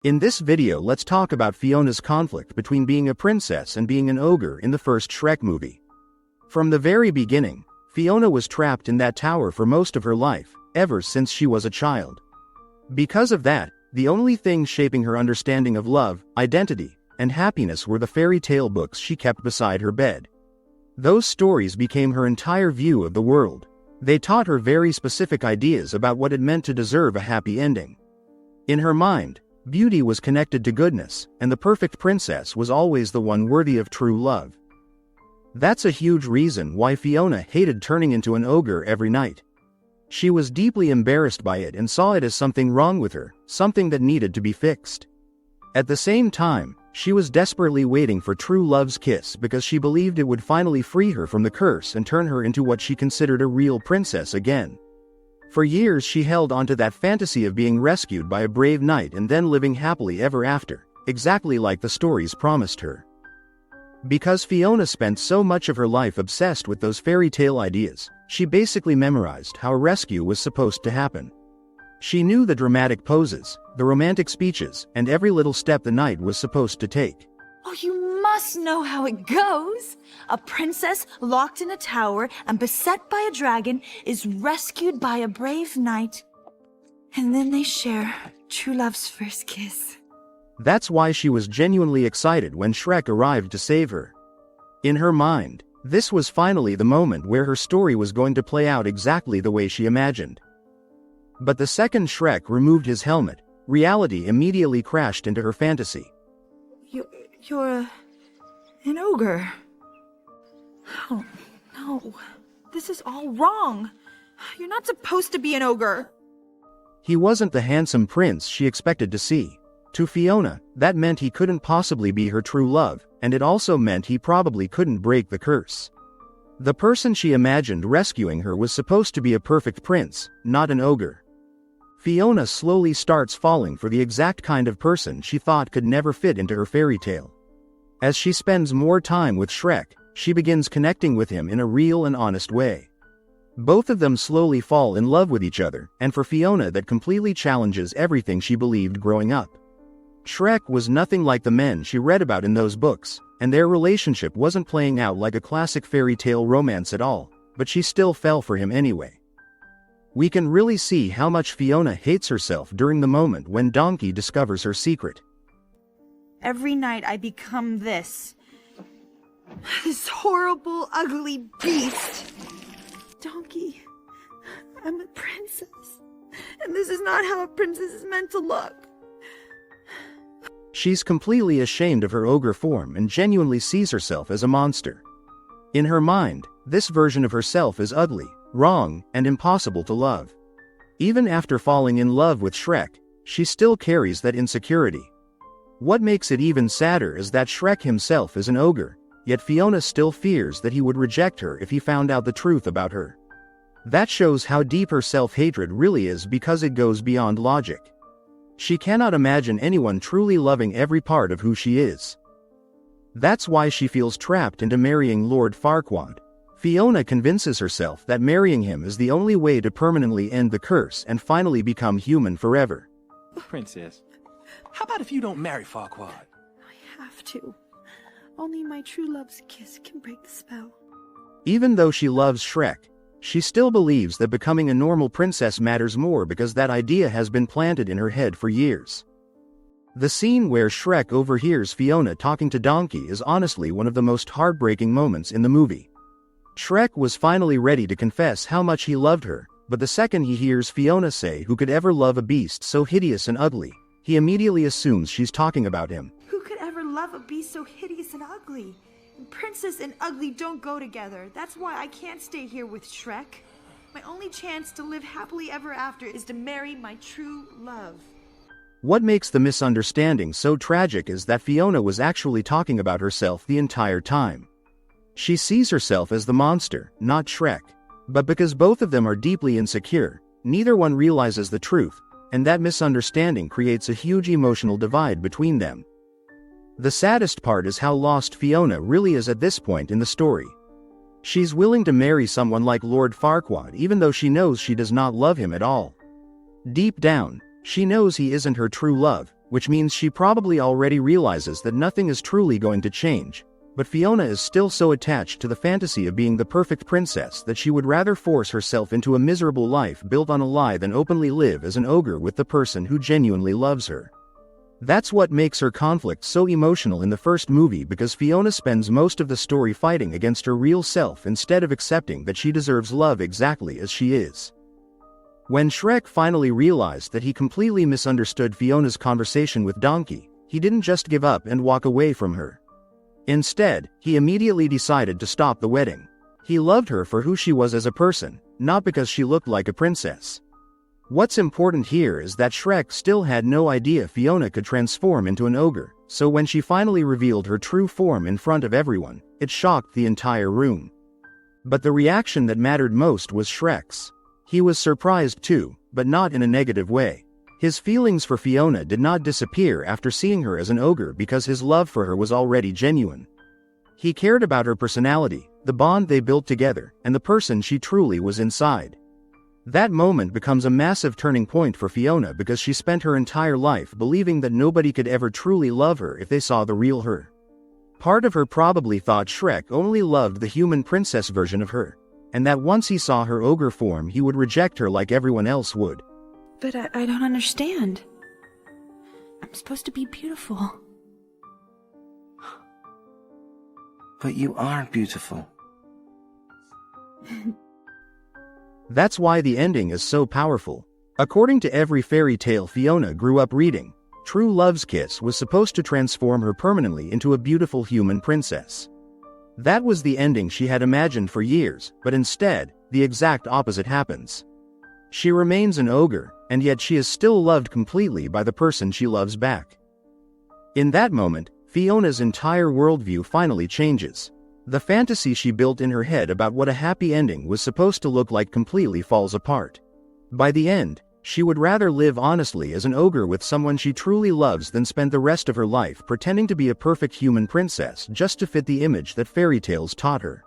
In this video, let's talk about Fiona's conflict between being a princess and being an ogre in the first Shrek movie. From the very beginning, Fiona was trapped in that tower for most of her life, ever since she was a child. Because of that, the only things shaping her understanding of love, identity, and happiness were the fairy tale books she kept beside her bed. Those stories became her entire view of the world. They taught her very specific ideas about what it meant to deserve a happy ending. In her mind, beauty was connected to goodness, and the perfect princess was always the one worthy of true love. That's a huge reason why Fiona hated turning into an ogre every night. She was deeply embarrassed by it and saw it as something wrong with her, something that needed to be fixed. At the same time, she was desperately waiting for true love's kiss because she believed it would finally free her from the curse and turn her into what she considered a real princess again. For years she held onto that fantasy of being rescued by a brave knight and then living happily ever after, exactly like the stories promised her. Because Fiona spent so much of her life obsessed with those fairy tale ideas, she basically memorized how a rescue was supposed to happen. She knew the dramatic poses, the romantic speeches, and every little step the knight was supposed to take. Oh, you must know how it goes. A princess locked in a tower and beset by a dragon is rescued by a brave knight. And then they share true love's first kiss. That's why she was genuinely excited when Shrek arrived to save her. In her mind, this was finally the moment where her story was going to play out exactly the way she imagined. But the second Shrek removed his helmet, reality immediately crashed into her fantasy. You're an ogre. Oh, no. This is all wrong. You're not supposed to be an ogre. He wasn't the handsome prince she expected to see. To Fiona, that meant he couldn't possibly be her true love, and it also meant he probably couldn't break the curse. The person she imagined rescuing her was supposed to be a perfect prince, not an ogre. Fiona slowly starts falling for the exact kind of person she thought could never fit into her fairy tale. As she spends more time with Shrek, she begins connecting with him in a real and honest way. Both of them slowly fall in love with each other, and for Fiona that completely challenges everything she believed growing up. Shrek was nothing like the men she read about in those books, and their relationship wasn't playing out like a classic fairy tale romance at all, but she still fell for him anyway. We can really see how much Fiona hates herself during the moment when Donkey discovers her secret. Every night I become this horrible, ugly beast. Donkey, I'm a princess, and this is not how a princess is meant to look. She's completely ashamed of her ogre form and genuinely sees herself as a monster. In her mind, this version of herself is ugly, wrong, and impossible to love. Even after falling in love with Shrek, she still carries that insecurity. What makes it even sadder is that Shrek himself is an ogre, yet Fiona still fears that he would reject her if he found out the truth about her. That shows how deep her self-hatred really is because it goes beyond logic. She cannot imagine anyone truly loving every part of who she is. That's why she feels trapped into marrying Lord Farquaad. Fiona convinces herself that marrying him is the only way to permanently end the curse and finally become human forever. Princess, how about if you don't marry Farquaad? I have to. Only my true love's kiss can break the spell. Even though she loves Shrek, she still believes that becoming a normal princess matters more because that idea has been planted in her head for years. The scene where Shrek overhears Fiona talking to Donkey is honestly one of the most heartbreaking moments in the movie. Shrek was finally ready to confess how much he loved her, but the second he hears Fiona say who could ever love a beast so hideous and ugly, he immediately assumes she's talking about him. Who could ever love a beast so hideous and ugly? Princess and ugly don't go together. That's why I can't stay here with Shrek. My only chance to live happily ever after is to marry my true love. What makes the misunderstanding so tragic is that Fiona was actually talking about herself the entire time. She sees herself as the monster, not Shrek. But because both of them are deeply insecure, neither one realizes the truth, and that misunderstanding creates a huge emotional divide between them. The saddest part is how lost Fiona really is at this point in the story. She's willing to marry someone like Lord Farquaad even though she knows she does not love him at all. Deep down, she knows he isn't her true love, which means she probably already realizes that nothing is truly going to change. But Fiona is still so attached to the fantasy of being the perfect princess that she would rather force herself into a miserable life built on a lie than openly live as an ogre with the person who genuinely loves her. That's what makes her conflict so emotional in the first movie, because Fiona spends most of the story fighting against her real self instead of accepting that she deserves love exactly as she is. When Shrek finally realized that he completely misunderstood Fiona's conversation with Donkey, he didn't just give up and walk away from her. Instead, he immediately decided to stop the wedding. He loved her for who she was as a person, not because she looked like a princess. What's important here is that Shrek still had no idea Fiona could transform into an ogre, so when she finally revealed her true form in front of everyone, it shocked the entire room. But the reaction that mattered most was Shrek's. He was surprised too, but not in a negative way. His feelings for Fiona did not disappear after seeing her as an ogre because his love for her was already genuine. He cared about her personality, the bond they built together, and the person she truly was inside. That moment becomes a massive turning point for Fiona because she spent her entire life believing that nobody could ever truly love her if they saw the real her. Part of her probably thought Shrek only loved the human princess version of her, and that once he saw her ogre form he would reject her like everyone else would. But I don't understand. I'm supposed to be beautiful. But you are beautiful. That's why the ending is so powerful. According to every fairy tale Fiona grew up reading, True Love's kiss was supposed to transform her permanently into a beautiful human princess. That was the ending she had imagined for years, but instead, the exact opposite happens. She remains an ogre, and yet she is still loved completely by the person she loves back. In that moment, Fiona's entire worldview finally changes. The fantasy she built in her head about what a happy ending was supposed to look like completely falls apart. By the end, she would rather live honestly as an ogre with someone she truly loves than spend the rest of her life pretending to be a perfect human princess just to fit the image that fairy tales taught her.